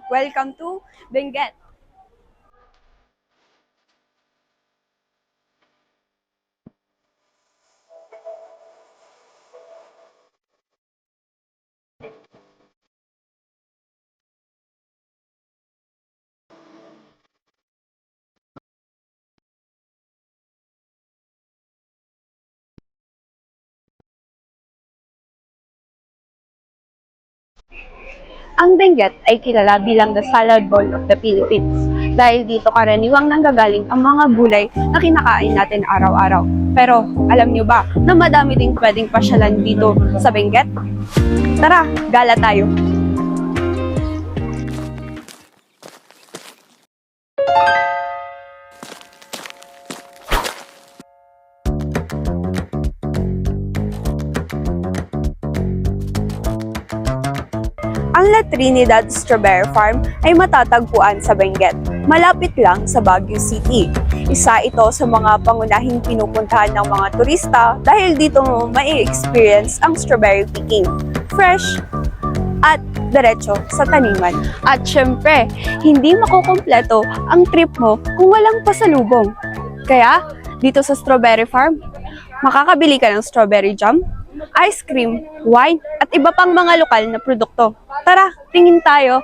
Welcome to Benguet. Ang Benguet ay kilala bilang the salad bowl of the Philippines dahil dito karaniwang nanggagaling ang mga gulay na kinakain natin araw-araw. Pero alam niyo ba na madami ding pwedeng pasyalan dito sa Benguet? Tara, gala tayo! Ang La Trinidad Strawberry Farm ay matatagpuan sa Benguet, malapit lang sa Baguio City. Isa ito sa mga pangunahing pinupuntahan ng mga turista dahil dito mo mai-experience ang strawberry picking. Fresh at diretso sa taniman. At syempre, hindi makukumpleto ang trip mo kung walang pasalubong. Kaya, dito sa Strawberry Farm, makakabili ka ng strawberry jam, ice cream, wine, at iba pang mga lokal na produkto. Tara, tingin tayo!